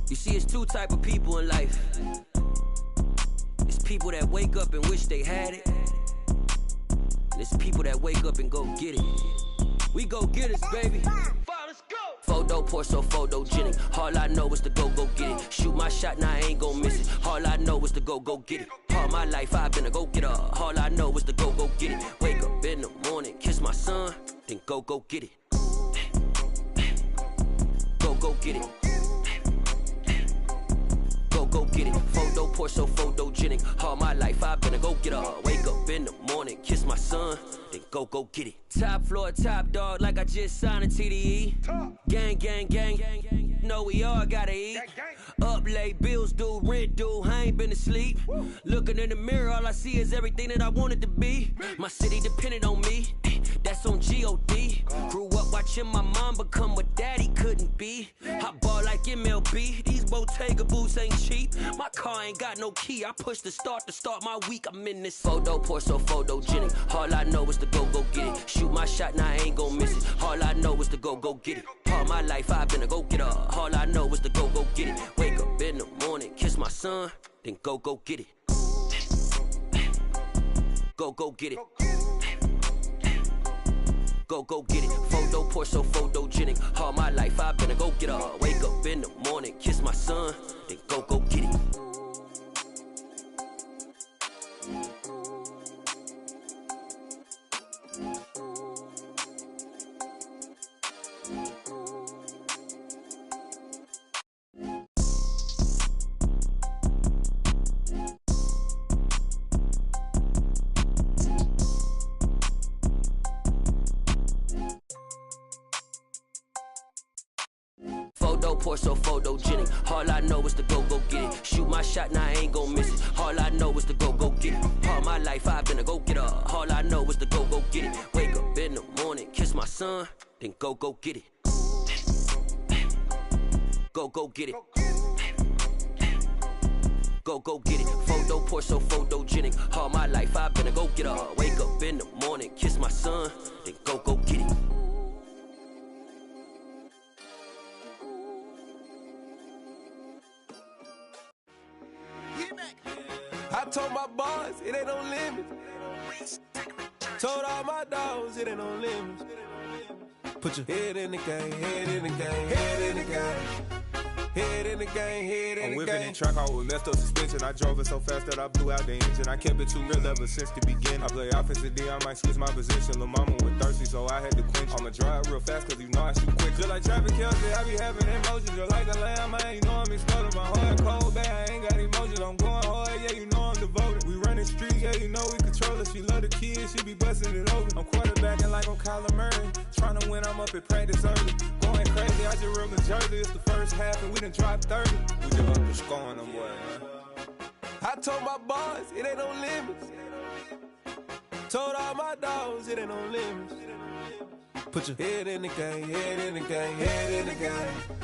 You see, it's two type of people in life. It's people that wake up and wish they had it, and it's people that wake up and go get it. We go get it, baby. Let's go. Photo pour so photogenic. All I know is to go get it. Shoot my shot, now I ain't gon' miss it. All I know is to go get it. All my life I've been a go-getter. All I know is to go get it. Wake up in the morning, kiss my son, then go get it. Go get it. Go get it. Photo pour so photogenic. All my life I've been a go-getter. Wake up in the morning, kiss my son, then go get it. Top floor, top dog, like I just signed a TDE. Gang, gang, gang. Know we all gotta eat. Up late, bills due, rent due, I ain't been asleep. Looking in the mirror, all I see is everything that I wanted to be. My city depended on me, that's on G.O.D. Grew up watching my mom become what daddy couldn't be. I ball like MLB, these Bottega boots ain't cheap. My car ain't got no key, I push the start to start my week. I'm in this photo pour so photogenic. All I know is to go get it. Shoot my shot, now I ain't gon' miss it. All I know is to go get it. All my life I've been a go-getter. All I know is to go get it. Wake up in the morning, kiss my son, then go get it. Go get it. Go get it. Photo pour so photogenic. All my life I've been a go-getter. Wake up in the morning, kiss my son, then go get it. Photo pour so photogenic. All I know is to go get it. Shoot my shot, now I ain't gon' miss it. All I know is to go get it. All my life I've been a go-getter. All I know is to go get it. Wake up in the morning, kiss my son, then go get it. Go get it. Go get it. Photo pour so photogenic. All my life I've been a go-getter. Wake up in the morning, kiss my son, then go get it. I told my boys it ain't no limits. Told all my dogs it ain't no limits. Put your head in the game, head in the game, head in the game. Head in the game, head in the game. I'm whipping in track, I was messed up suspension. I drove it so fast that I blew out the engine. I kept it too real ever since the beginning. I play offensive D, I might switch my position. Lil' mama was thirsty, so I had to quench. I'ma drive real fast, cause you know I shoot quick. Just like traffic Kelsey, I be having emotions. Just like a lamb, man, you know I'm exploding. My heart cold, bad, I ain't got emotions. I'm going hard, yeah, you know I'm devoted. We running streets, yeah, you know we control it. She love the kids, she be busting it over. I'm quarterbacking like I'm Kyler Murray. Trying to win, I'm up at practice early. Going crazy, I just real the jersey. It's the first half and we done dropped 30. We just up to scoring them, boy, man. I told my boys it ain't no limits. Told all my dogs it ain't no limits. Put your head in the game, head in the game, head in the game.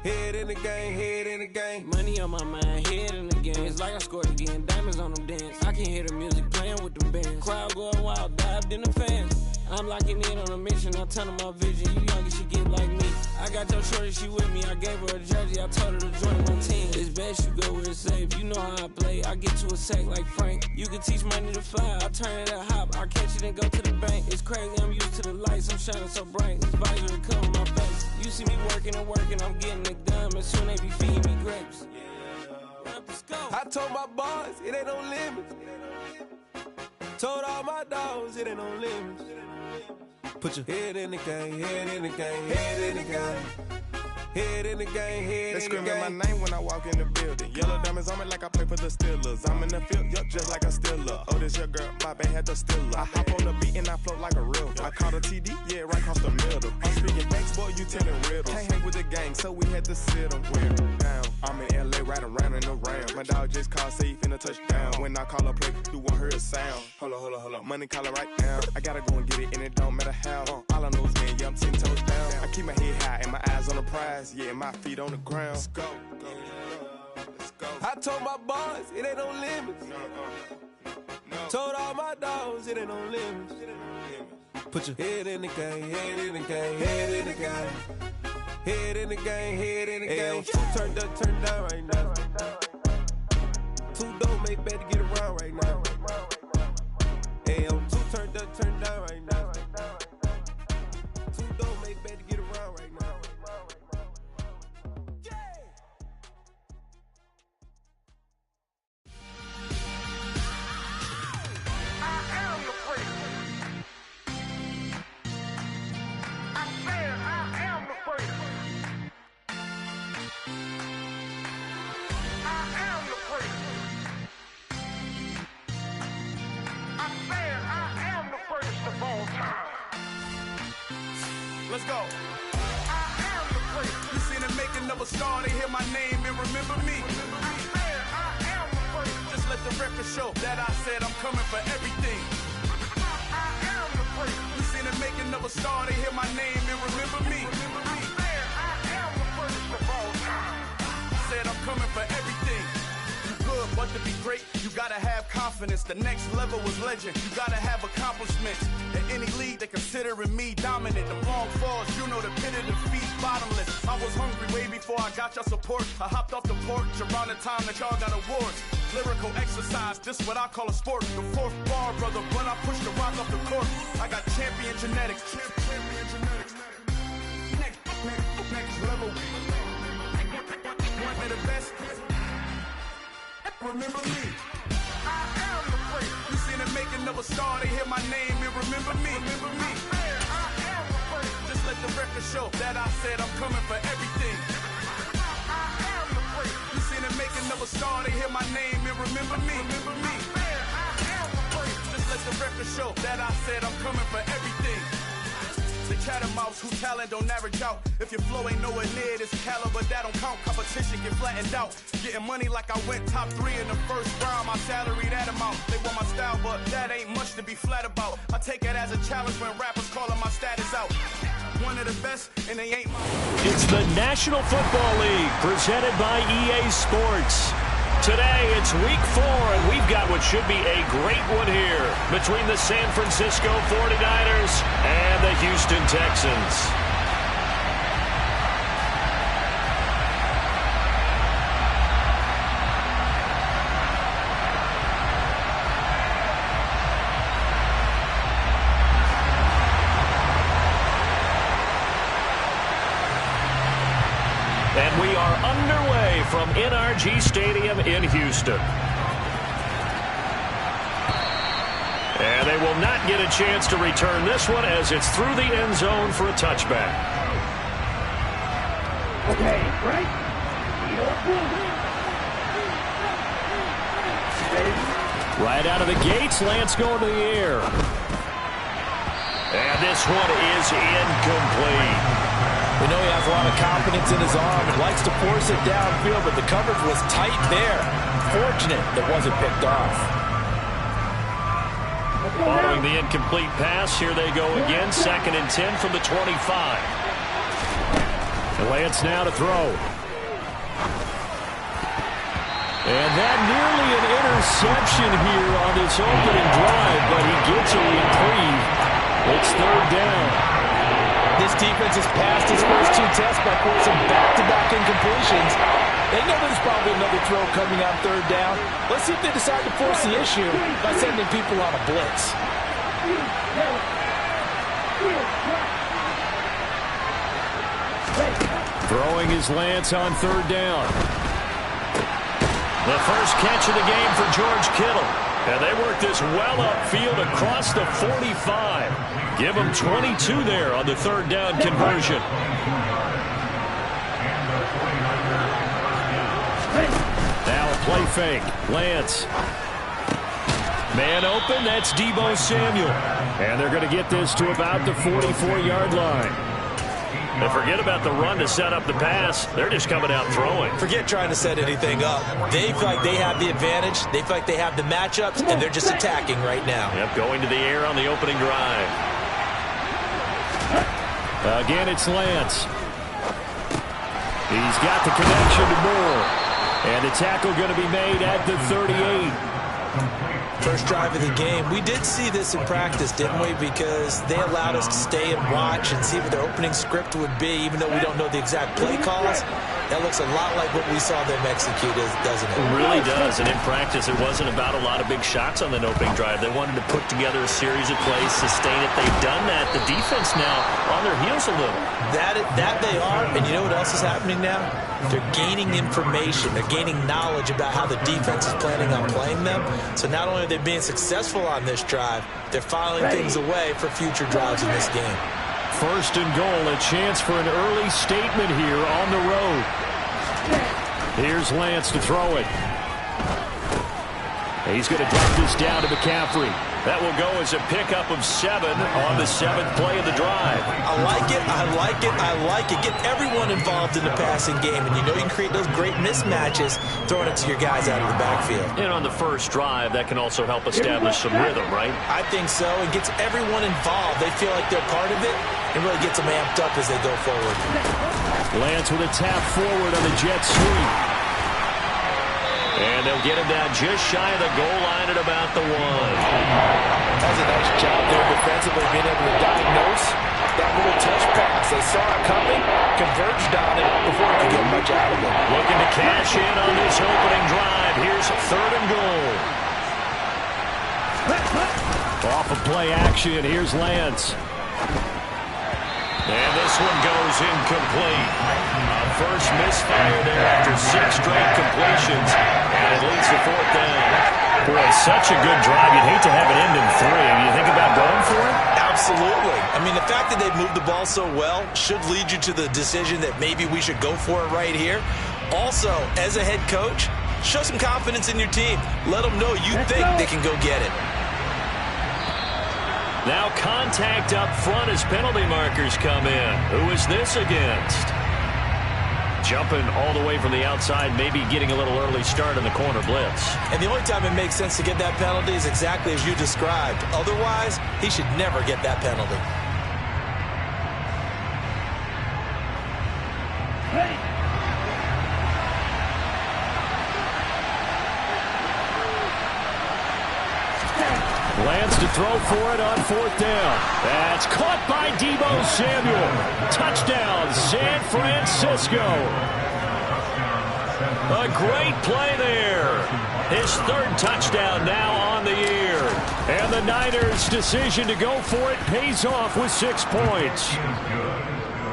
Head in the game, head in the game. Money on my mind, head in the game. It's like I scored again, diamonds on them dance. I can hear the music playing with them bands. Crowd going wild, dived in the fans. I'm locking in on a mission, I'm telling my vision. You young and she get like me. I got your shorty, she with me. I gave her a jersey, I told her to join my team. It's best you go where it's safe. You know how I play, I get to a sack like Frank. You can teach money to fly, I turn it a hop. I catch it and go to the bank. It's crazy, I'm used to the lights, I'm shining so bright. This visor cover my face. You see me working and working, I'm getting it done. And soon they be feeding me grapes. Let's go. I told my boys it ain't no limits. Told all my dogs it ain't no limits. Put your head in the game, head in the game, head in the game. Head in the game, head They in the game. screaming my name when I walk in the building. Yellow diamonds on me like I play for the Steelers. I'm in the field, yup, just like a Steeler. Oh, this your girl, my band had the Steeler. I hop on the beat and I float like a real. I caught a TD, yeah, right across the middle. I'm speaking banks, boy, you telling riddles. Can't hang with the gang, so we had to sit them down. I'm in LA, riding around and around. My dog just called, say he finna touchdown. When I call a play, you won't hear a sound. Hold up, money calling right now. I gotta go and get it, and it don't matter how. All I know is, man, yeah, I'm 10 toes down. I keep my head high and my eyes on the prize. Yeah, my feet on the ground. Let's go. Let's go. I told my boys it ain't no limits. No. Told all my dogs it ain't no limits. Put your head in the game, head in the game, head in the game. Head in the game, head in the game. Two turned up, turned down right now. Two dope, make better get around right now. Hey, two turned up, turned down right now. Two dope, make better get around right now. Let's go. You seen the making of a star, they hear my name and remember me. Just let the record show that I said I'm coming for everything. You seen the making of a star, they hear my name and remember me. Said I'm coming for everything. You good, but to be great, you gotta have confidence. The next level was legend. You gotta have accomplishments. In any league, they considering me dominant. The long falls, you know the pit of defeat, bottomless. I was hungry way before I got your support. I hopped off the porch around the time that y'all got awards. Lyrical exercise, this what I call a sport. The fourth bar, brother, when I push the rock off the court. I got champion genetics. Champion genetics. Next level. One of the best. Remember me. I am the great. You seen the making of a star, they hear my name and remember me. Remember me. I am the great. Just let the record show that I said I'm coming for everything. I am the great. You seen the making of a star, they hear my name and remember me. Remember me. I am the great. Just let the record show that I said I'm coming for everything. The catamounts whose talent don't average out. If your flow ain't nowhere near this caliber, that don't count. Competition get flattened out. Getting money like I went top 3 in the first round. My salary that amount. They want my style, but that ain't much to be flat about. I take it as a challenge when rappers calling my status out. One of the best, and they ain't my... It's the National Football League, presented by EA Sports. Today, it's week 4, and we've got what should be a great one here between the San Francisco 49ers and the Houston Texans. And we are underway from NRG Stadium in Houston. And they will not get a chance to return this one as it's through the end zone for a touchback. Okay, right? Right out of the gates, Lance going to the air. And this one is incomplete. We know he has a lot of confidence in his arm and likes to force it downfield, but the coverage was tight there. Fortunate that wasn't picked off. Following the incomplete pass, here they go again. 2nd and 10 from the 25. Lance now to throw. And that nearly an interception here on this opening drive, but he gets a reprieve. It's 3rd down. This defense has passed its first 2 tests by forcing back-to-back incompletions. They know there's probably another throw coming on 3rd down. Let's see if they decide to force the issue by sending people on a blitz. Throwing is Lance on 3rd down. The first catch of the game for George Kittle. And they work this well upfield across the 45. Give them 22 there on the 3rd down conversion. Now a play fake. Lance. Man open, that's Deebo Samuel. And they're going to get this to about the 44-yard line. And forget about the run to set up the pass. They're just coming out throwing. Forget trying to set anything up. They feel like they have the advantage. They feel like they have the matchups, and they're just attacking right now. Yep, going to the air on the opening drive. Again, it's Lance. He's got the connection to Moore. And the tackle going to be made at the 38. First drive of the game. We did see this in practice, didn't we? Because they allowed us to stay and watch and see what their opening script would be, even though we don't know the exact play calls. That looks a lot like what we saw them execute, doesn't it? It really does. And in practice, it wasn't about a lot of big shots on that opening drive. They wanted to put together a series of plays, sustain it. They've done that. The defense now on their heels a little. That they are. And you know what else is happening now? They're gaining information. They're gaining knowledge about how the defense is planning on playing them. So not only are they being successful on this drive, they're filing things away for future drives in this game. First and goal, a chance for an early statement here on the road. Here's Lance to throw it. He's going to drop this down to McCaffrey. That will go as a pickup of 7 on the 7th play of the drive. I like it, I like it, I like it. Get everyone involved in the passing game, and you know you can create those great mismatches throwing it to your guys out of the backfield. And on the first drive, that can also help establish some rhythm, right? I think so. It gets everyone involved. They feel like they're part of it, and really gets them amped up as they go forward. Lance with a tap forward on the jet sweep. And they'll get him down just shy of the goal line at about the 1. That's a nice job there defensively, being able to diagnose that little touch pass. They saw it coming, converged on it before he could get much out of it. Looking to cash in on this opening drive. Here's 3rd and goal. Off of play action, here's Lance. And this one goes incomplete. First misfire there after 6 straight completions. And it leads to 4th down. Boy, such a good drive. You'd hate to have it end in 3. Do you think about going for it? Absolutely. I mean, the fact that they've moved the ball so well should lead you to the decision that maybe we should go for it right here. Also, as a head coach, show some confidence in your team. Let them know you think they can go get it. Now contact up front as penalty markers come in. Who is this against? Jumping all the way from the outside, maybe getting a little early start in the corner blitz. And the only time it makes sense to get that penalty is exactly as you described. Otherwise, he should never get that penalty. Lance to throw for it on 4th down. That's caught by Deebo Samuel. Touchdown, San Francisco. A great play there. His 3rd touchdown now on the year. And the Niners' decision to go for it pays off with 6 points.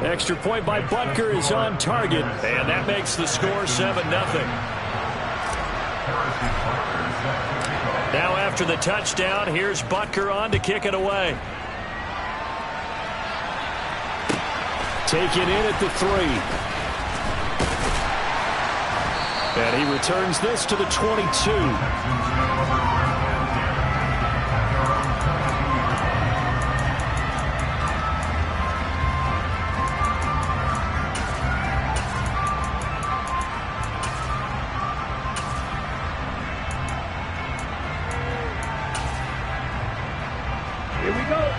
Extra point by Butker is on target. And that makes the score 7-0. Now after the touchdown, here's Butker on to kick it away. Taken in at the 3. And he returns this to the 22.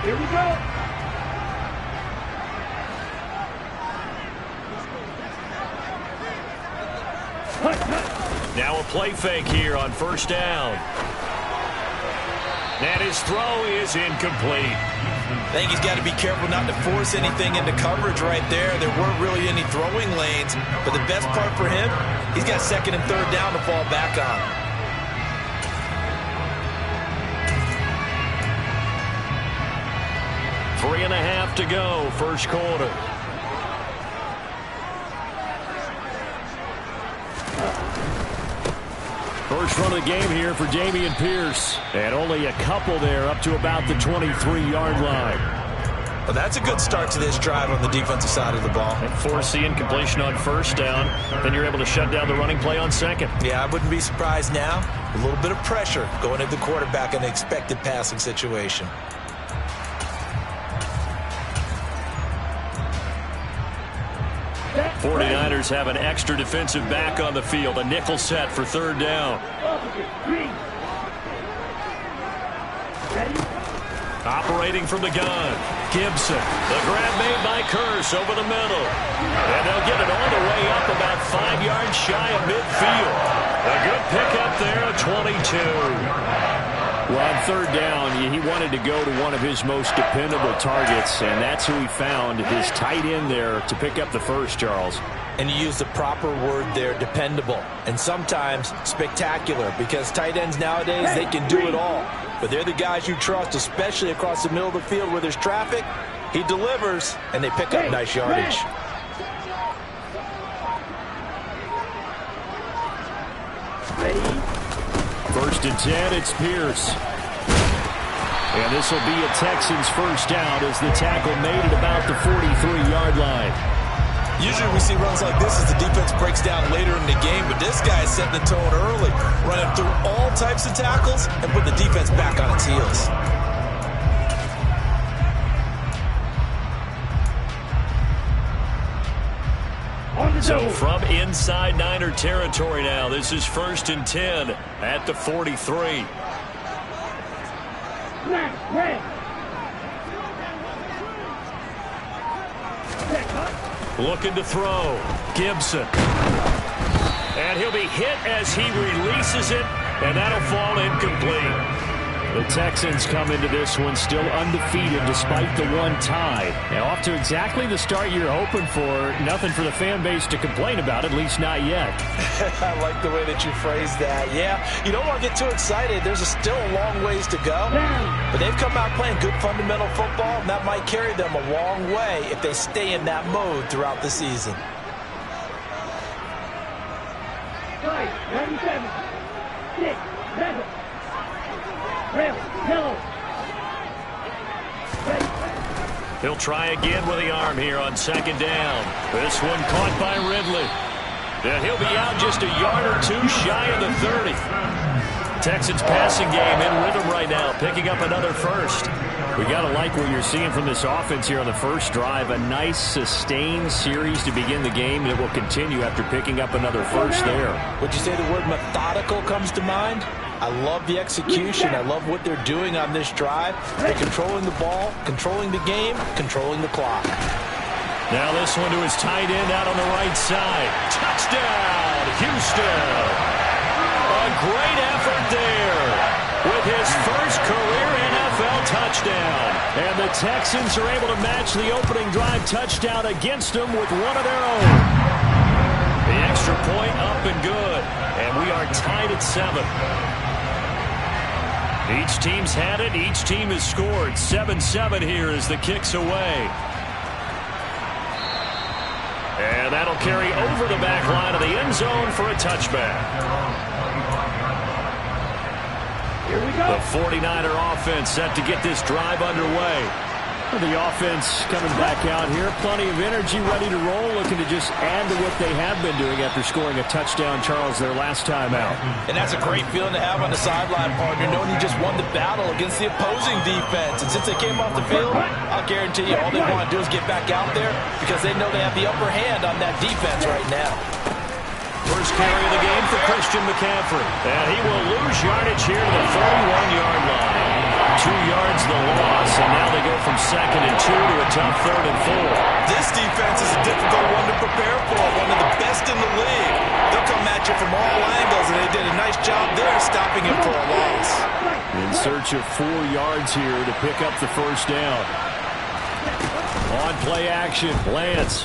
Here we go. Now a play fake here on 1st down. And his throw is incomplete. I think he's got to be careful not to force anything into coverage right there. There weren't really any throwing lanes. But the best part for him, he's got 2nd and 3rd down to fall back on. Three and a half to go, first quarter. First run of the game here for Dameon Pierce. And only a couple there up to about the 23-yard line. Well, that's a good start to this drive on the defensive side of the ball. And force the incompletion on 1st down. Then you're able to shut down the running play on 2nd. Yeah, I wouldn't be surprised now. A little bit of pressure going at the quarterback in an expected passing situation. The 49ers have an extra defensive back on the field. A nickel set for 3rd down. Operating from the gun. Gibson. The grab made by Curse over the middle. And they'll get it all the way up about 5 yards shy of midfield. A good pickup there at 22. Well, on third down, he wanted to go to one of his most dependable targets, and that's who he found, his tight end there, to pick up the first, Charles. And you use the proper word there, dependable, and sometimes spectacular, because tight ends nowadays, they can do it all. But they're the guys you trust, especially across the middle of the field where there's traffic. He delivers, and they pick up nice yardage. First and 10, it's Pierce. And this will be a Texans first down as the tackle made at about the 43-yard line. Usually we see runs like this as the defense breaks down later in the game, but this guy is setting the tone early, running through all types of tackles and put the defense back on its heels. So from inside Niner territory now, this is first and 10 at the 43. Looking to throw. Gibson. And he'll be hit as he releases it, and that'll fall incomplete. The Texans come into this one still undefeated despite the one tie. Now off to exactly the start you're hoping for. Nothing for the fan base to complain about, at least not yet. I like the way that you phrased that. Yeah, you don't want to get too excited. There's still a long ways to go. But they've come out playing good fundamental football, and that might carry them a long way if they stay in that mode throughout the season. 97, 6, 7. He'll try again with the arm here on second down. This one caught by Ridley. And he'll be out just a yard or two shy of the 30. Texans passing game in rhythm right now, picking up another first. We got to like what you're seeing from this offense here on the first drive. A nice sustained series to begin the game that will continue after picking up another first there. Would you say the word methodical comes to mind? I love the execution. I love what they're doing on this drive. They're controlling the ball, controlling the game, controlling the clock. Now this one to his tight end out on the right side. Touchdown, Houston. A great effort there with his first career NFL touchdown. And the Texans are able to match the opening drive touchdown against them with one of their own. The extra point up and good. And we are tied at 7. Each team's had it. Each team has scored. 7-7 here as the kick's away. And that'll carry over the back line of the end zone for a touchback. Here we go. The 49er offense set to get this drive underway. The offense coming back out here. Plenty of energy, ready to roll, looking to just add to what they have been doing after scoring a touchdown, Charles, their last time out. And that's a great feeling to have on the sideline, partner, knowing you just won the battle against the opposing defense. And since they came off the field, I'll guarantee you all they want to do is get back out there because they know they have the upper hand on that defense right now. First carry of the game for Christian McCaffrey. And he will lose yardage here to the 31-yard line. 2 yards the loss, and now they go from 2nd and 2 to a tough 3rd and 4. This defense is a difficult one to prepare for, one of the best in the league. They'll come at you from all angles, and they did a nice job there stopping him for a loss. In search of 4 yards here to pick up the first down. On play action, Lance.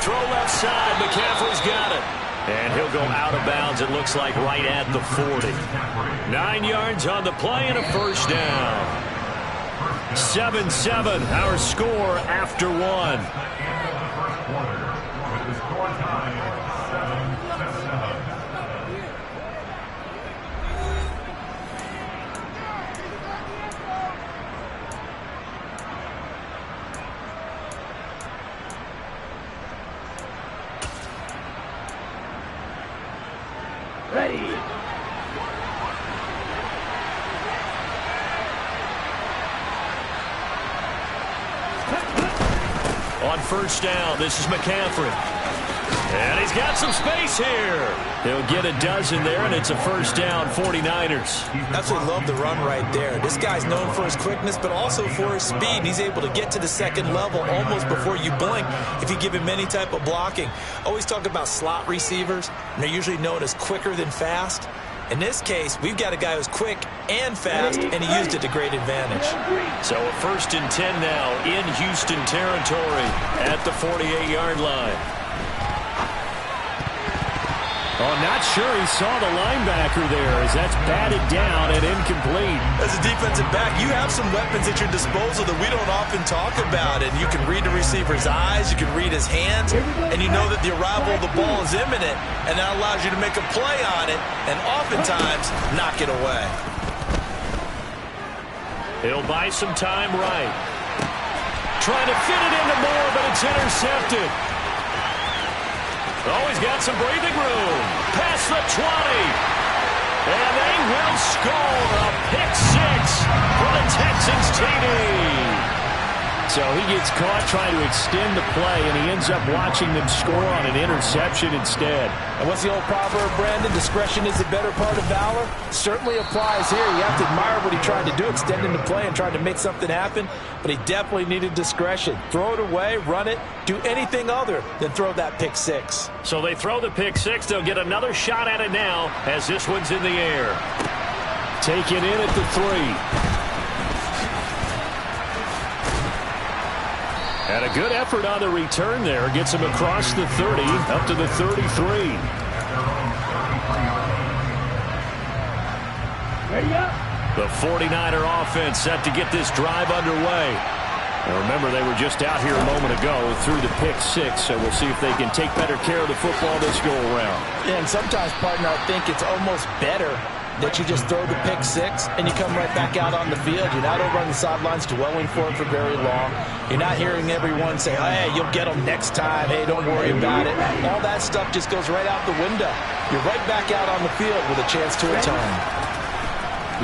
Throw left side, McCaffrey's got it. And he'll go out of bounds, it looks like, right at the 40. 9 yards on the play and a first down. 7-7, our score after 1. Ready. On first down, this is McCaffrey. And he's got some space here. He'll get a dozen there, and it's a first down, 49ers. Absolutely love the run right there. This guy's known for his quickness, but also for his speed. And he's able to get to the second level almost before you blink if you give him any type of blocking. Always talk about slot receivers, and they're usually known as quicker than fast. In this case, we've got a guy who's quick and fast, and he used it to great advantage. So a 1st and 10 now in Houston territory at the 48-yard line. Oh, not sure he saw the linebacker there as that's batted down and incomplete. As a defensive back, you have some weapons at your disposal that we don't often talk about. And you can read the receiver's eyes, you can read his hands, and you know that the arrival of the ball is imminent, and that allows you to make a play on it and oftentimes knock it away. He'll buy some time right. Trying to fit it into Moore, but it's intercepted. Oh, he's got some breathing room. Past the 20. And they will score a pick six for the Texans TD. So he gets caught trying to extend the play, and he ends up watching them score on an interception instead. And what's the old proverb, Brandon? Discretion is the better part of valor. Certainly applies here. You have to admire what he tried to do, extending the play and trying to make something happen. But he definitely needed discretion. Throw it away, run it, do anything other than throw that pick six. So they throw the pick six. They'll get another shot at it now as this one's in the air. Taken in at the 3. And a good effort on the return there. Gets him across the 30, up to the 33. Ready up. The 49er offense set to get this drive underway. Now remember, they were just out here a moment ago through the pick six, so we'll see if they can take better care of the football this go-around. Yeah, and sometimes, partner, I think it's almost better that you just throw the pick six and you come right back out on the field. You're not over on the sidelines dwelling for it for very long. You're not hearing everyone say, hey, you'll get them next time. Hey, don't worry about it. All that stuff just goes right out the window. You're right back out on the field with a chance to atone.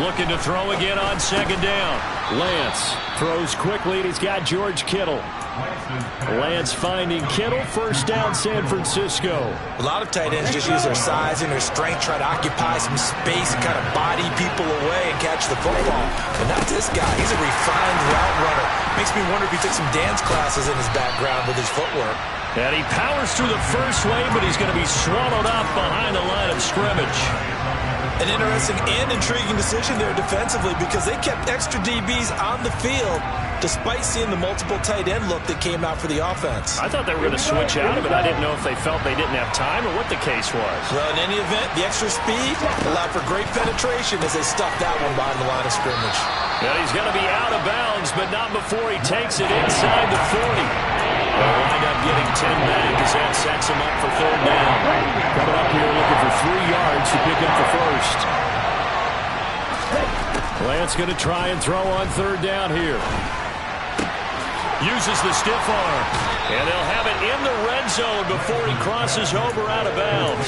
Looking to throw again on second down. Lance throws quickly, and he's got George Kittle. Lance finding Kittle, first down San Francisco. A lot of tight ends just use their size and their strength, try to occupy some space and kind of body people away and catch the football. But not this guy. He's a refined route runner. Makes me wonder if he took some dance classes in his background with his footwork. And he powers through the first wave, but he's going to be swallowed up behind the line of scrimmage. An interesting and intriguing decision there defensively because they kept extra DBs on the field despite seeing the multiple tight end look that came out for the offense. I thought they were going to switch out of it. I didn't know if they felt they didn't have time or what the case was. Well, in any event, the extra speed allowed for great penetration as they stuffed that one behind the line of scrimmage. Well, he's going to be out of bounds, but not before he takes it inside the 40. They'll wind up getting 10 back as that sets him up for third down. Coming up here looking for 3 yards to pick up the first. Lance going to try and throw on third down here. Uses the stiff arm. And they'll have it in the red zone before he crosses over out of bounds.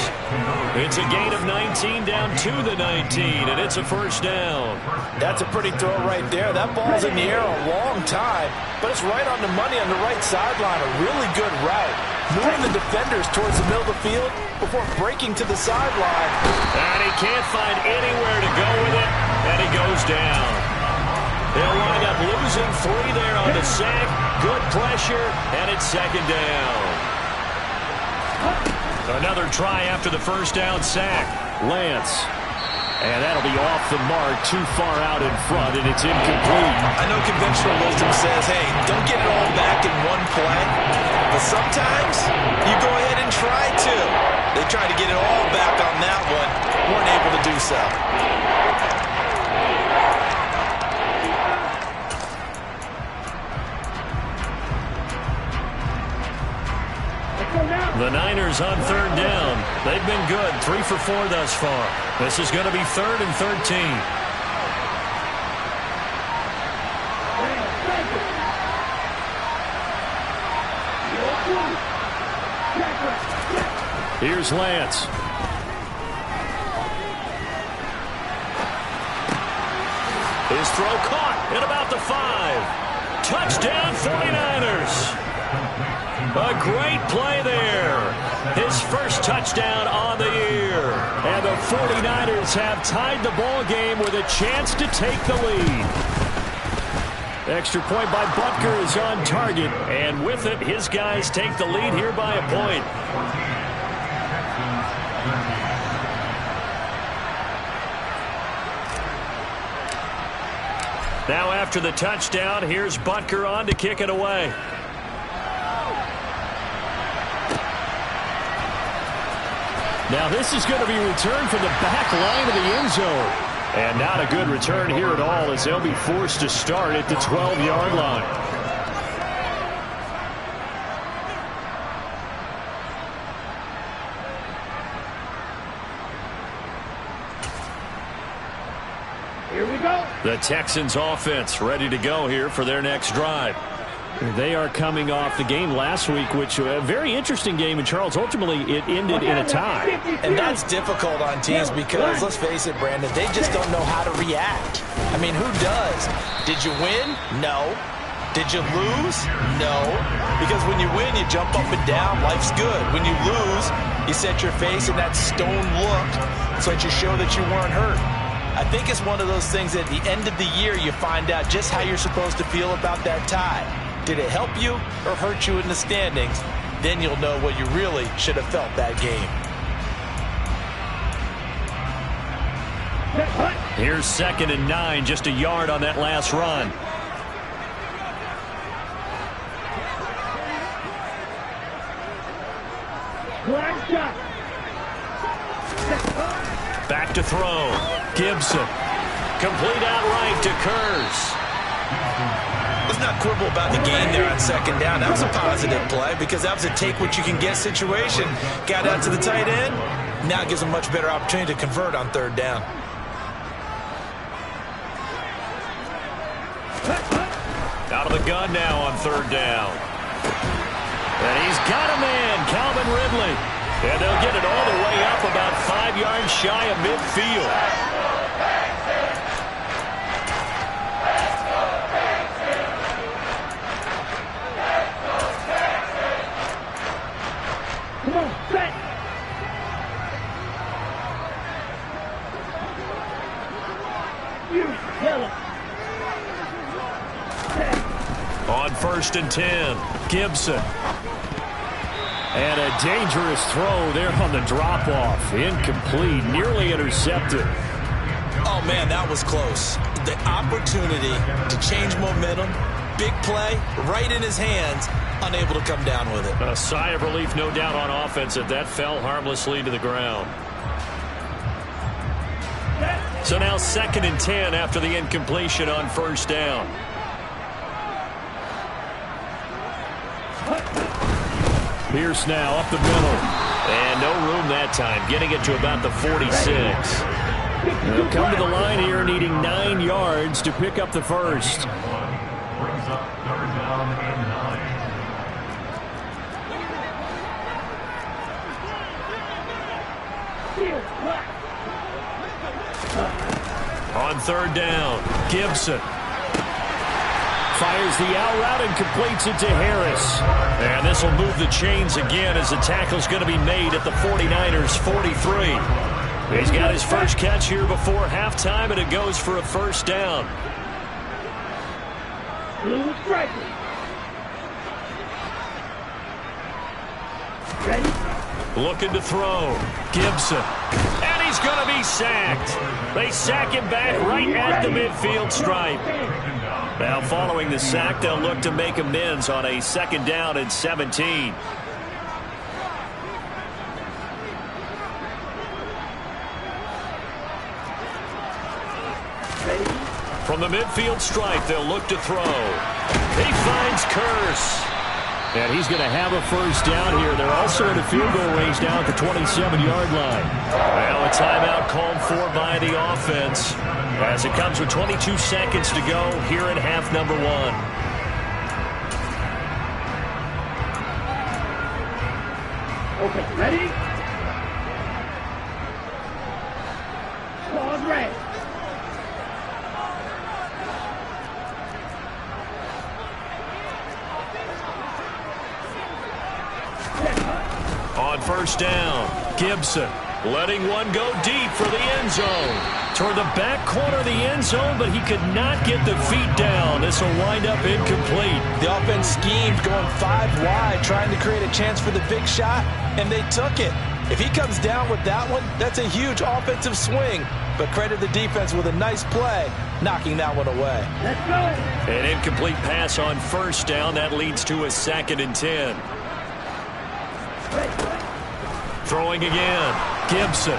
It's a gain of 19 down to the 19, and it's a first down. That's a pretty throw right there. That ball's in the air a long time, but it's right on the money on the right sideline. A really good route. Moving the defenders towards the middle of the field before breaking to the sideline. And he can't find anywhere to go with it, and he goes down. They'll wind up losing 3 there on the sack. Good pressure, and it's second down. Another try after the first down sack. Lance. And that'll be off the mark, too far out in front, and it's incomplete. I know conventional wisdom says, hey, don't get it all back in one play. But sometimes you go ahead and try to. They tried to get it all back on that one. Weren't able to do so. The Niners on third down. They've been good, 3 for 4 thus far. This is going to be 3rd and 13. Here's Lance. His throw caught at about the 5. Touchdown 49ers. A great play there. His first touchdown on the year. And the 49ers have tied the ball game with a chance to take the lead. Extra point by Butker is on target. And with it, his guys take the lead here by a point. Now after the touchdown, here's Butker on to kick it away. Now this is going to be returned from the back line of the end zone. And not a good return here at all as they'll be forced to start at the 12-yard line. Here we go. The Texans offense ready to go here for their next drive. They are coming off the game last week, which was a very interesting game in Charles. Ultimately, it ended in a tie. And that's difficult on teams because, let's face it, Brandon, they just don't know how to react. I mean, who does? Did you win? No. Did you lose? No. Because when you win, you jump up and down. Life's good. When you lose, you set your face in that stone look so that you show that you weren't hurt. I think it's one of those things that at the end of the year, you find out just how you're supposed to feel about that tie. Did it help you or hurt you in the standings? Then you'll know what you really should have felt that game. Here's 2nd and 9, just a yard on that last run. Back to throw. Gibson. Complete outright to Kurz. Let's not quibble about the game there on 2nd down. That was a positive play because that was a take-what-you-can-get situation. Got out to the tight end. Now it gives them a much better opportunity to convert on 3rd down. Out of the gun now on 3rd down. And he's got a man, Calvin Ridley. And they'll get it all the way up about 5 yards shy of midfield. On 1st and 10, Gibson. And a dangerous throw there on the drop-off. Incomplete, nearly intercepted. Oh, man, that was close. The opportunity to change momentum, big play, right in his hands, unable to come down with it. A sigh of relief, no doubt, on offense that fell harmlessly to the ground. So now 2nd and 10 after the incompletion on 1st down. Pierce now up the middle. And no room that time, getting it to about the 46. They'll come to the line here needing 9 yards to pick up the first. On 3rd down, Gibson. Fires the out route and completes it to Harris. And this will move the chains again as the tackle's going to be made at the 49ers' 43. He's got his first catch here before halftime, and it goes for a 1st down. Blue striker. Ready? Looking to throw. Gibson. And he's going to be sacked. They sack him back right at the midfield stripe. Now following the sack, they'll look to make amends on a 2nd down and 17. From the midfield stripe, they'll look to throw. He finds Kurz. And he's going to have a 1st down here. They're also in the field goal range now at the 27-yard line. Well, a timeout called for by the offense as it comes with 22 seconds to go here in half number 1. Okay, ready? Pause red. down. Gibson letting one go deep for the end zone. Toward the back corner of the end zone, but he could not get the feet down. This will wind up incomplete. The offense schemed going 5 wide, trying to create a chance for the big shot, and they took it. If he comes down with that one, that's a huge offensive swing. But credit the defense with a nice play, knocking that one away. Let's go. An incomplete pass on first down. That leads to a 2nd and 10. Throwing again. Gibson.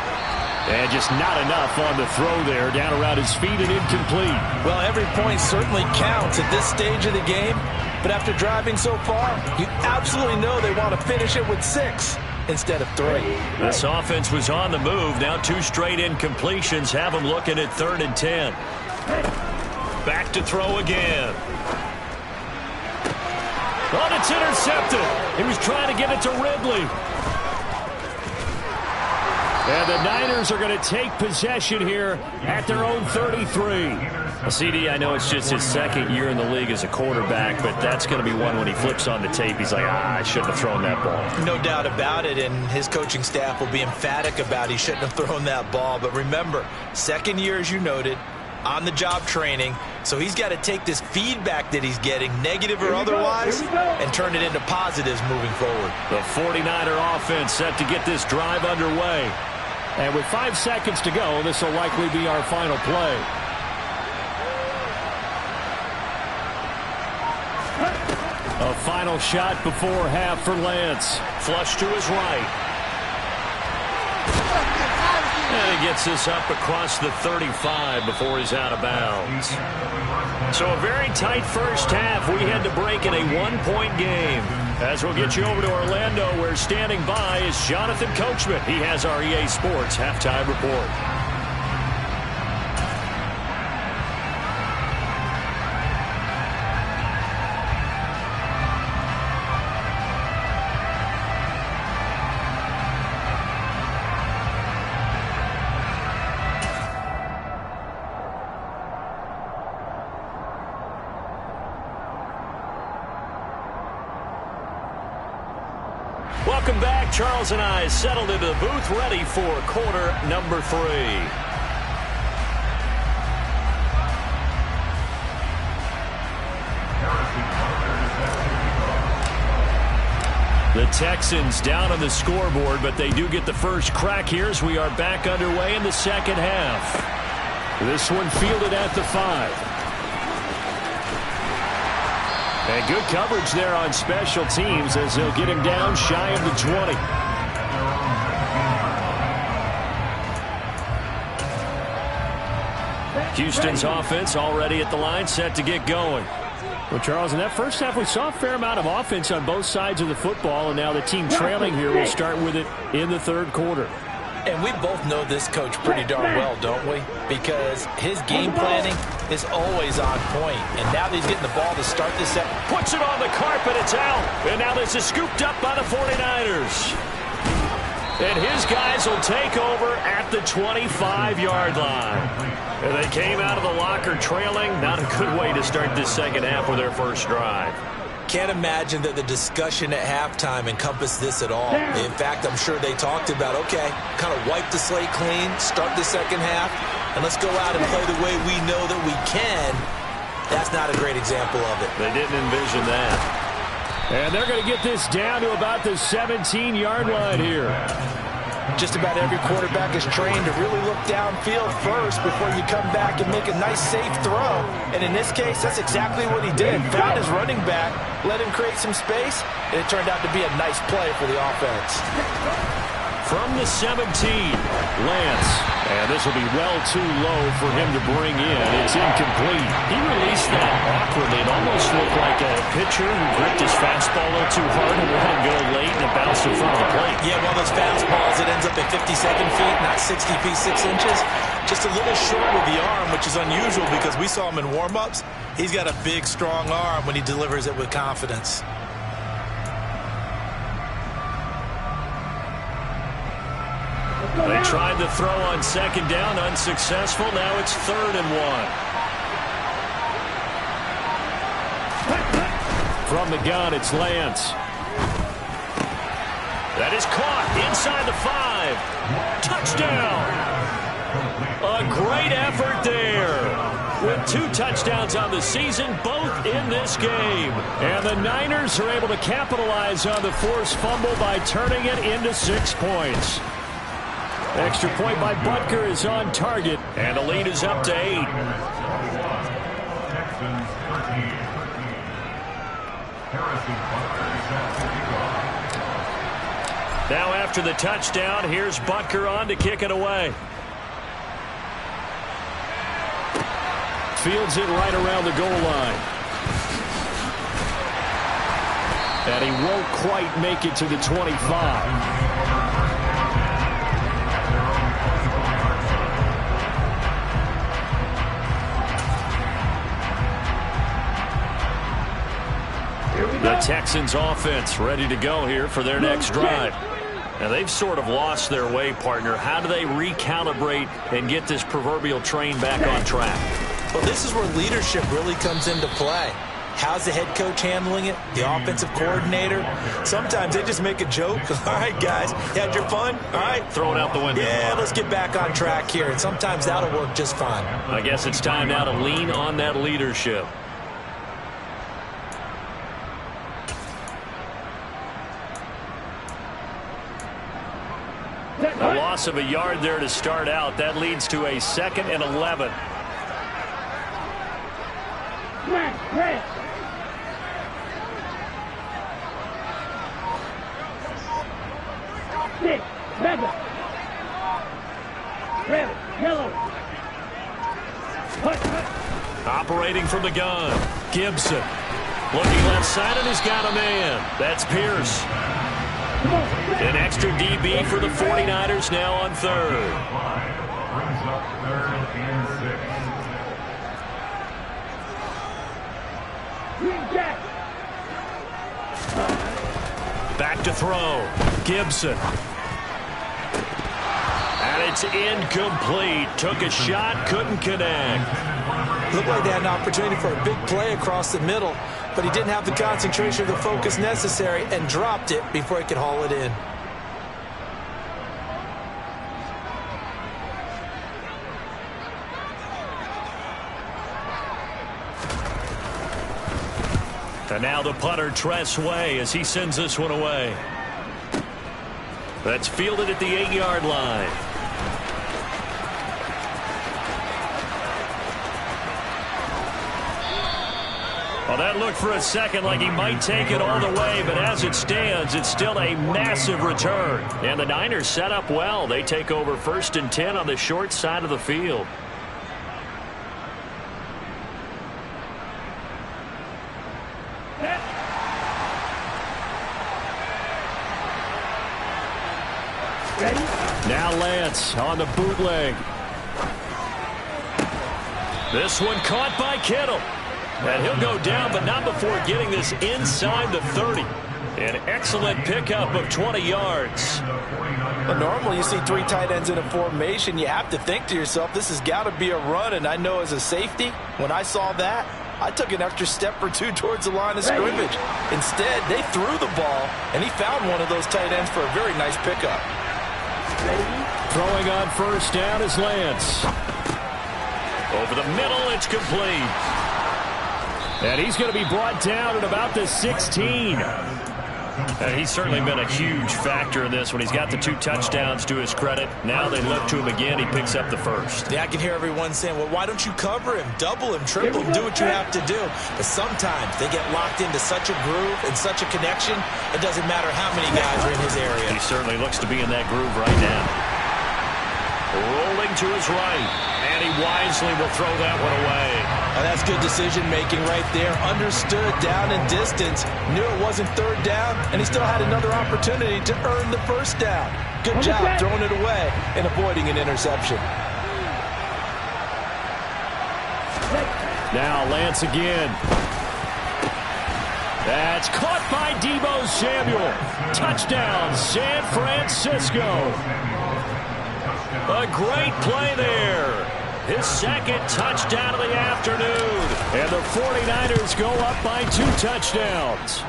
And just not enough on the throw there. Down around his feet and incomplete. Well, every point certainly counts at this stage of the game. But after driving so far, you absolutely know they want to finish it with 6 instead of 3. This offense was on the move. Now 2 straight incompletions have them looking at 3rd and 10. Back to throw again. Oh, it's intercepted. He was trying to get it to Ridley. And the Niners are going to take possession here at their own 33. CD, I know it's just his 2nd year in the league as a quarterback, but that's going to be one when he flips on the tape. He's like, I shouldn't have thrown that ball. No doubt about it, and his coaching staff will be emphatic about he shouldn't have thrown that ball. But remember, 2nd year, as you noted, on-the-job training, so he's got to take this feedback that he's getting, negative or otherwise, and turn it into positives moving forward. The 49er offense set to get this drive underway. And with 5 seconds to go, this will likely be our final play. A final shot before half for Lance. Flush to his right. And he gets this up across the 35 before he's out of bounds. So a very tight first half. We had to break in a 1-point game. As we'll get you over to Orlando, where standing by is Jonathan Coachman. He has our EA Sports halftime report. Welcome back. Charles and I settled into the booth, ready for quarter number 3. The Texans down on the scoreboard, but they do get the first crack here as we are back underway in the second half. This one fielded at the 5. And good coverage there on special teams as they'll get him down shy of the 20. Houston's offense already at the line, set to get going. Well, Charles, in that first half, we saw a fair amount of offense on both sides of the football, and now the team trailing here will start with it in the 3rd quarter. And we both know this coach pretty darn well, don't we? Because his game planning is always on point. And now that he's getting the ball to start this set, puts it on the carpet, it's out. And now this is scooped up by the 49ers. And his guys will take over at the 25-yard line. And they came out of the locker trailing. Not a good way to start this second half with their first drive. Can't imagine that the discussion at halftime encompassed this at all. In fact, I'm sure they talked about, okay, kind of wipe the slate clean, start the second half, and let's go out and play the way we know that we can. That's not a great example of it. They didn't envision that. And they're going to get this down to about the 17-yard line here. Just about every quarterback is trained to really look downfield first before you come back and make a nice, safe throw. And in this case, that's exactly what he did. Found his running back, let him create some space, and it turned out to be a nice play for the offense. From the 17, Lance. And this will be well too low for him to bring in. It's incomplete. He released that awkwardly. It almost looked like a pitcher who gripped his fastball a little too hard and let it go late, and it bounced in front of the plate. Yeah, one of those fastballs that ends up at 57 feet, not 60 feet, 6 inches. Just a little short with the arm, which is unusual because we saw him in warm-ups. He's got a big, strong arm when he delivers it with confidence. They tried to throw on second down, unsuccessful. Now it's 3rd and 1. From the gun, it's Lance. That is caught inside the 5. Touchdown. A great effort there. With 2 touchdowns on the season, both in this game. And the Niners are able to capitalize on the forced fumble by turning it into 6 points. Extra point by Butker is on target, and the lead is up to 8. Now after the touchdown, here's Butker on to kick it away. Fields it right around the goal line. And he won't quite make it to the 25. The Texans offense ready to go here for their next drive. Now they've sort of lost their way, partner. How do they recalibrate and get this proverbial train back on track? Well, this is where leadership really comes into play. How's the head coach handling it? The offensive coordinator? Sometimes they just make a joke. All right, guys, you had your fun? All right. Throw it out the window. Yeah, let's get back on track here. And sometimes that'll work just fine. I guess it's time now to lean on that leadership. A loss of a yard there to start out. That leads to a 2nd and 11. Red. Six. Mega. Red. Yellow. Operating from the gun. Gibson. Looking left side, and he's got a man. That's Pierce. An extra DB for the 49ers now on 3rd. Back to throw. Gibson. And it's incomplete. Took a shot, couldn't connect. Looked like they had an opportunity for a big play across the middle, but he didn't have the concentration or the focus necessary and dropped it before he could haul it in. And now the punter, Tress Way, as he sends this one away. That's fielded at the 8-yard line. Well, that looked for a second like he might take it all the way, but as it stands, it's still a massive return. And the Niners set up well. They take over 1st and 10 on the short side of the field. Now Lance on the bootleg. This one caught by Kittle. And he'll go down, but not before getting this inside the 30. An excellent pickup of 20 yards. But normally you see 3 tight ends in a formation. You have to think to yourself, this has got to be a run. And I know as a safety, when I saw that, I took an extra step or 2 towards the line of scrimmage. Instead, they threw the ball, and he found one of those tight ends for a very nice pickup. Throwing on 1st down is Lance. Over the middle, it's complete. And he's going to be brought down at about the 16. And he's certainly been a huge factor in this when he's got the 2 touchdowns to his credit. Now they look to him again. He picks up the 1st. Yeah, I can hear everyone saying, well, why don't you cover him, double him, triple him, do what you have to do. But sometimes they get locked into such a groove and such a connection, it doesn't matter how many guys are in his area. He certainly looks to be in that groove right now. Rolling to his right, and he wisely will throw that one away. Oh, that's good decision-making right there. Understood down and distance, knew it wasn't 3rd down, and he still had another opportunity to earn the 1st down. Good job throwing it away and avoiding an interception. Now Lance again. That's caught by Deebo Samuel. Touchdown, San Francisco. A great play there. His 2nd touchdown of the afternoon. And the 49ers go up by 2 touchdowns.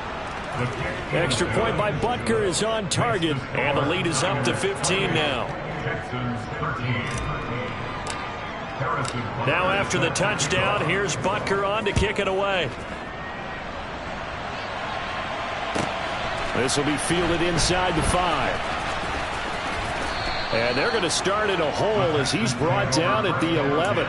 Extra point by Butker is on target, and the lead is up to 15 now. Now after the touchdown, here's Butker on to kick it away. This will be fielded inside the 5. And they're going to start in a hole as he's brought down at the 11.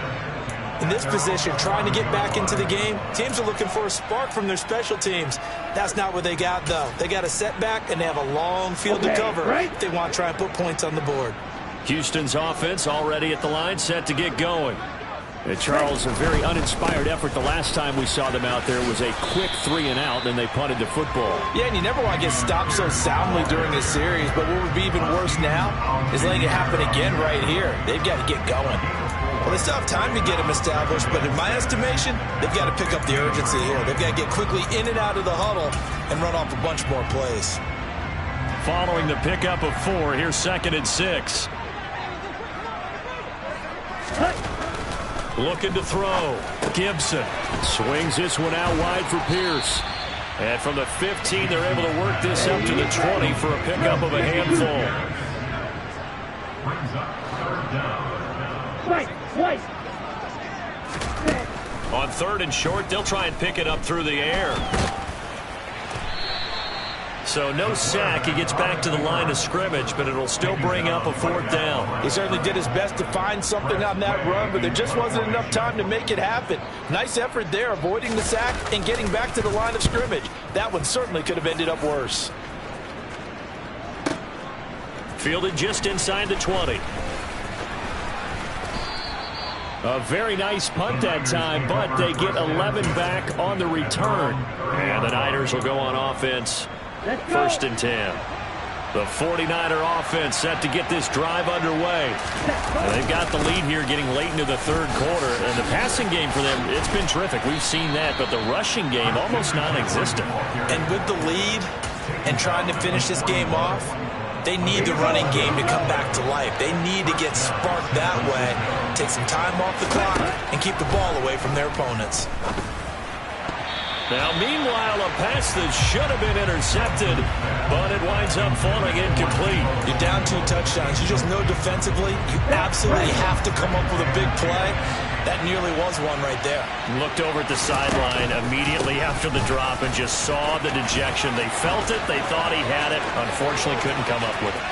In this position, trying to get back into the game, teams are looking for a spark from their special teams. That's not what they got, though. They got a setback, and they have a long field to cover if they want to try and put points on the board. Houston's offense already at the line, set to get going. And Charles, a very uninspired effort. The last time we saw them out there was a quick 3-and-out, and they punted the football. Yeah, and you never want to get stopped so soundly during a series, but what would be even worse now is letting it happen again right here. They've got to get going. Well, they still have time to get them established, but in my estimation, they've got to pick up the urgency here. They've got to get quickly in and out of the huddle and run off a bunch more plays. Following the pickup of 4, here's 2nd and 6. Looking to throw. Gibson swings this one out wide for Pierce. And from the 15, they're able to work this up to the 20 for a pickup of a handful. On 3rd and short, they'll try and pick it up through the air. So no sack. He gets back to the line of scrimmage, but it'll still bring up a 4th down. He certainly did his best to find something on that run, but there just wasn't enough time to make it happen. Nice effort there, avoiding the sack and getting back to the line of scrimmage. That one certainly could have ended up worse. Fielded just inside the 20. A very nice punt that time, but they get 11 back on the return. And the Niners will go on offense. 1st and 10. The 49er offense set to get this drive underway. And they've got the lead here getting late into the 3rd quarter. And the passing game for them, it's been terrific. We've seen that, but the rushing game almost non-existent. And with the lead and trying to finish this game off, they need the running game to come back to life. They need to get sparked that way, take some time off the clock, and keep the ball away from their opponents. Now, meanwhile, a pass that should have been intercepted, but it winds up falling incomplete. You're down 2 touchdowns. You just know defensively you absolutely have to come up with a big play. That nearly was one right there. Looked over at the sideline immediately after the drop and just saw the dejection. They felt it. They thought he had it. Unfortunately, couldn't come up with it.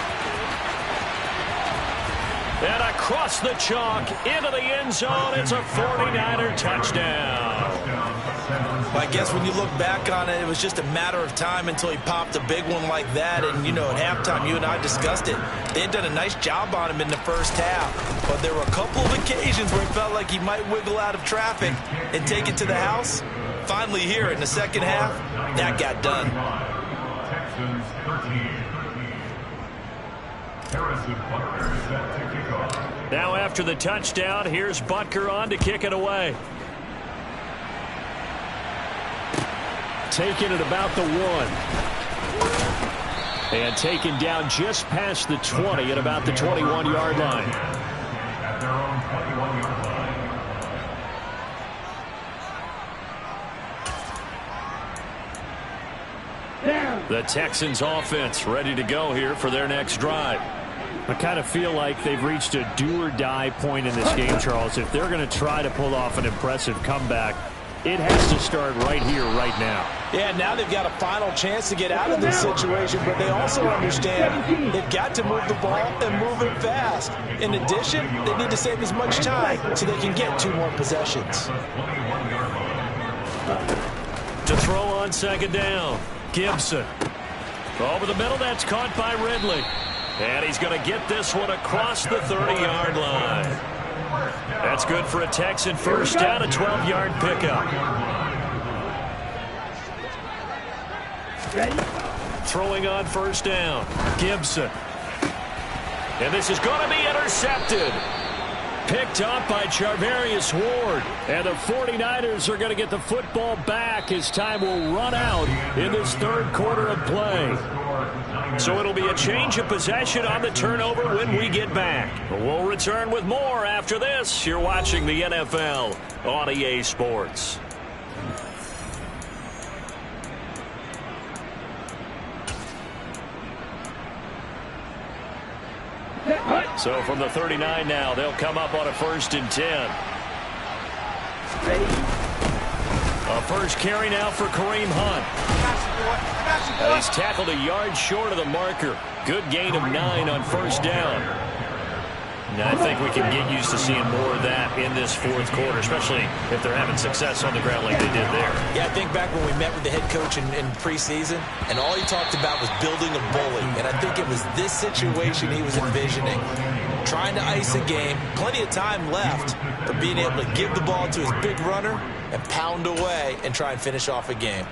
And across the chalk, into the end zone, it's a 49er touchdown. Well, I guess when you look back on it, it was just a matter of time until he popped a big one like that. And, you know, at halftime, you and I discussed it. They had done a nice job on him in the first half. But there were a couple of occasions where it felt like he might wiggle out of traffic and take it to the house. Finally here in the second half, that got done. Now after the touchdown, here's Butker on to kick it away. Taken at about the 1. And taken down just past the 20 at about the 21-yard line. At their own 21-yard line. The Texans offense ready to go here for their next drive. I kind of feel like they've reached a do-or-die point in this game, Charles. If they're going to try to pull off an impressive comeback, it has to start right here, right now. Yeah, now they've got a final chance to get out of this situation, but they also understand they've got to move the ball and move it fast. In addition, they need to save as much time so they can get 2 more possessions. To throw on 2nd down, Gibson. Over the middle, that's caught by Ridley. And he's going to get this one across the 30-yard line. That's good for a Texan first down, a 12-yard pickup. Throwing on 1st down, Gibson. And this is going to be intercepted. Picked up by Charvarius Ward. And the 49ers are going to get the football back as time will run out in this 3rd quarter of play. So it'll be a change of possession on the turnover when we get back. We'll return with more after this. You're watching the NFL on EA Sports. So from the 39 now, they'll come up on a 1st and 10. A first carry now for Kareem Hunt. And he's tackled a yard short of the marker. Good gain of 9 on 1st down. Now, I think we can get used to seeing more of that in this 4th quarter, especially if they're having success on the ground like they did there. Yeah, I think back when we met with the head coach in preseason, and all he talked about was building a bully. And I think it was this situation he was envisioning. Trying to ice a game, plenty of time left, but being able to give the ball to his big runner and pound away and try and finish off a game.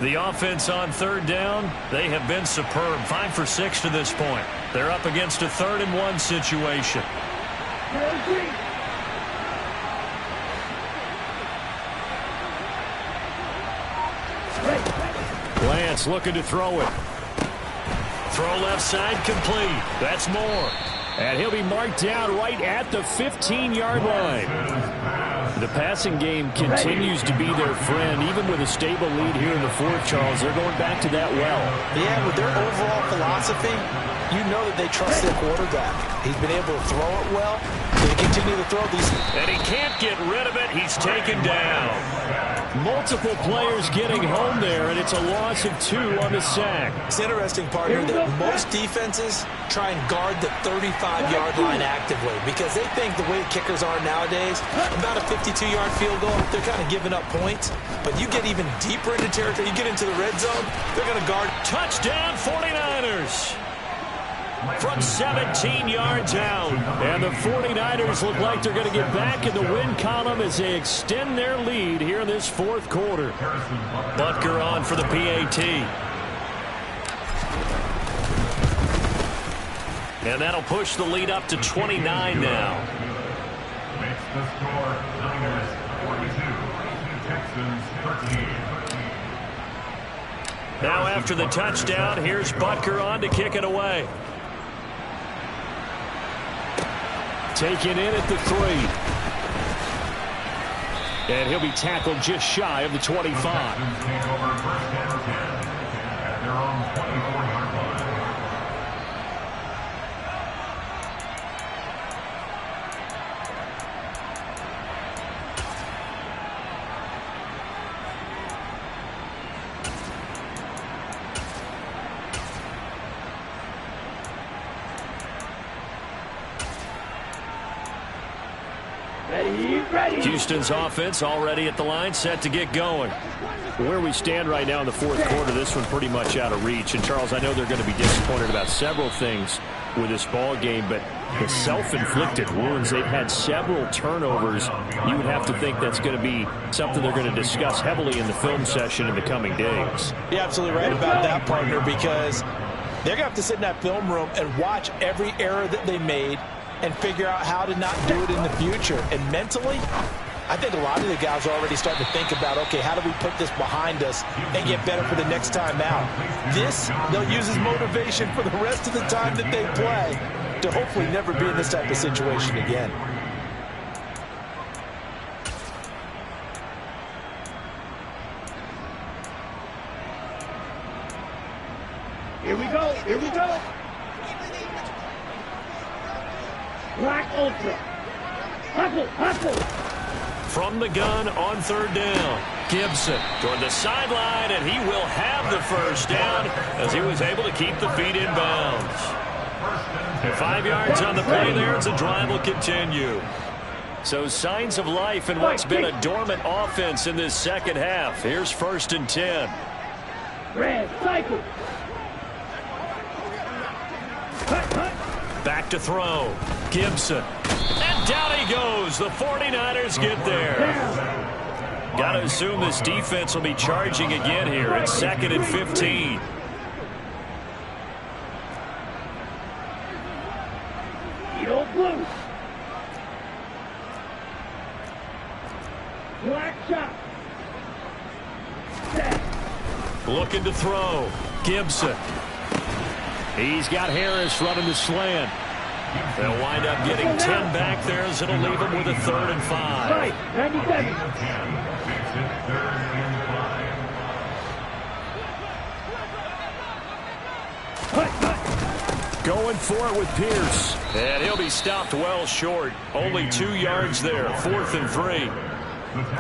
The offense on 3rd down, they have been superb. 5 for 6 to this point. They're up against a 3rd and 1 situation. Lance looking to throw it. Throw left side complete. That's Moore. And he'll be marked down right at the 15-yard line. The passing game continues to be their friend. Even with a stable lead here in the 4th, Charles, they're going back to that well. Yeah, with their overall philosophy, you know that they trust their quarterback. He's been able to throw it well. They continue to throw these. And he can't get rid of it. He's taken down. Multiple players getting home there, and it's a loss of 2 on the sack. It's interesting, partner, that most defenses try and guard the 35-yard line actively because they think the way kickers are nowadays, about a 52-yard field goal, they're kind of giving up points. But you get even deeper into territory, you get into the red zone, they're going to guard. Touchdown 49ers! From 17 yards out. And the 49ers look like they're going to get back in the win column as they extend their lead here in this 4th quarter. Butker on for the PAT. And that'll push the lead up to 29 now. Makes the score Niners 42, Texans 13. Now after the touchdown, here's Butker on to kick it away. Taken in at the 3. And he'll be tackled just shy of the 25. Take over 1st and 10 at their own 24-yard line. Houston's offense already at the line, set to get going. Where we stand right now in the 4th quarter, this one pretty much out of reach. And, Charles, I know they're going to be disappointed about several things with this ball game, but the self-inflicted wounds, they've had several turnovers. You would have to think that's going to be something they're going to discuss heavily in the film session in the coming days. You're absolutely right about that, partner, because they're going to have to sit in that film room and watch every error that they made and figure out how to not do it in the future. And mentally, I think a lot of the guys are already starting to think about, okay, how do we put this behind us and get better for the next time out? This, they'll use as motivation for the rest of the time that they play to hopefully never be in this type of situation again. Here we go. Here we go. Black Ultra. Hustle, hustle. From the gun on 3rd down. Gibson toward the sideline, and he will have the 1st down as he was able to keep the feet in bounds. 5 yards on the play there as the drive will continue. So signs of life in what's been a dormant offense in this 2nd half. Here's 1st and 10. Red cycle. Back to throw. Gibson. And down he goes. The 49ers get there. Got to assume this defense will be charging again here. It's 2nd and 15. Yellow blue. Black shot. Set. Looking to throw. Gibson. He's got Harris running the slant. They'll wind up getting 10 back there as it'll leave them with a 3rd and 5. 97. Going for it with Pierce. And he'll be stopped well short. Only 2 yards there. 4th and 3.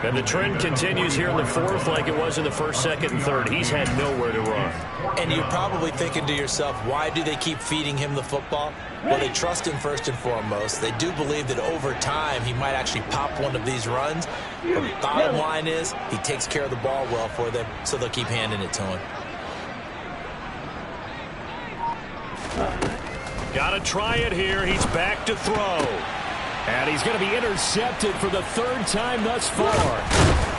And the trend continues here in the 4th like it was in the 1st, 2nd, and 3rd. He's had nowhere to run. And you're probably thinking to yourself, why do they keep feeding him the football? Well, they trust him first and foremost. They do believe that over time he might actually pop one of these runs. But the bottom line is he takes care of the ball well for them, so they'll keep handing it to him. Got to try it here. He's back to throw. And he's going to be intercepted for the 3rd time thus far.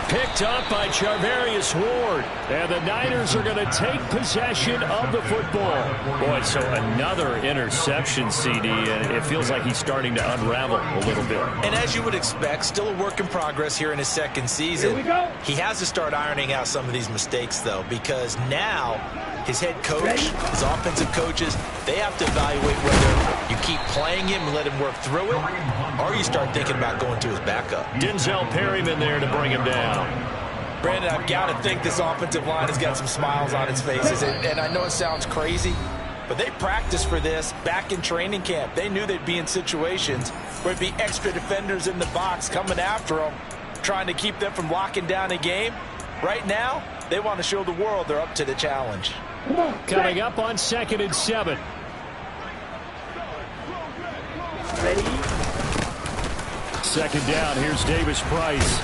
Picked up by Charvarius Ward. And the Niners are going to take possession of the football. Boy, so another interception, CD, and it feels like he's starting to unravel a little bit. And as you would expect, still a work in progress here in his 2nd season. Here we go. He has to start ironing out some of these mistakes, though, because now his head coach, his offensive coaches, they have to evaluate whether you keep playing him and let him work through it, or you start thinking about going to his backup. Denzel Perryman there to bring him down. Brandon, I've got to think this offensive line has got some smiles on its faces, and I know it sounds crazy, but they practiced for this back in training camp. They knew they'd be in situations where it'd be extra defenders in the box coming after them, trying to keep them from locking down a game. Right now, they want to show the world they're up to the challenge. Coming up on 2nd and 7. Ready? 2nd down. Here's Davis Price.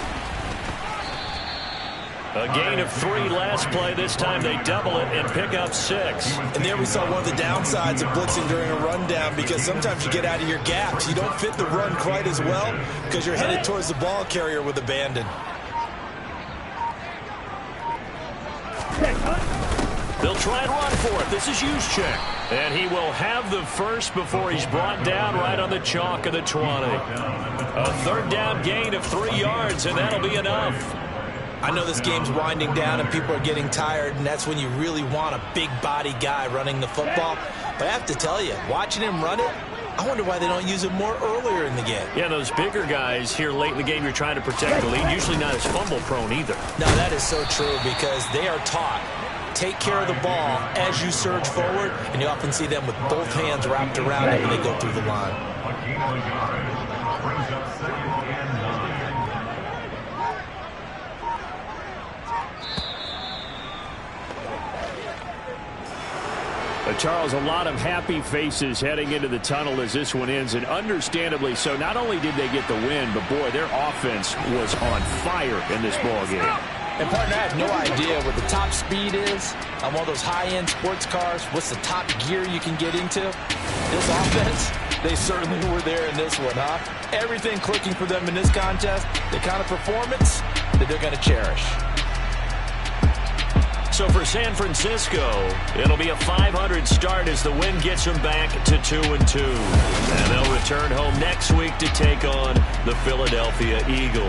A gain of 3 last play. This time they double it and pick up 6. And there we saw one of the downsides of blitzing during a rundown, because sometimes you get out of your gaps. You don't fit the run quite as well because you're headed towards the ball carrier with abandon. They'll try and run for it. This is Juszczyk. And he will have the first before he's brought down right on the chalk of the 20. A 3rd down gain of 3 yards, and that'll be enough. I know this game's winding down and people are getting tired, and that's when you really want a big body guy running the football. But I have to tell you, watching him run it, I wonder why they don't use him more earlier in the game. Yeah, those bigger guys here late in the game, you're trying to protect the lead, usually not as fumble prone either. No, that is so true, because they are taught, take care of the ball as you surge forward, and you often see them with both hands wrapped around them when they go through the line. Brings up 2nd and 9. Charles, a lot of happy faces heading into the tunnel as this one ends, and understandably so. Not only did they get the win, but boy, their offense was on fire in this ball game. And partner, I have no idea what the top speed is on one of those high-end sports cars. What's the top gear you can get into? This offense, they certainly were there in this one, huh? Everything clicking for them in this contest, the kind of performance that they're going to cherish. So for San Francisco, it'll be a 500 start as the win gets them back to 2-2. And they'll return home next week to take on the Philadelphia Eagles.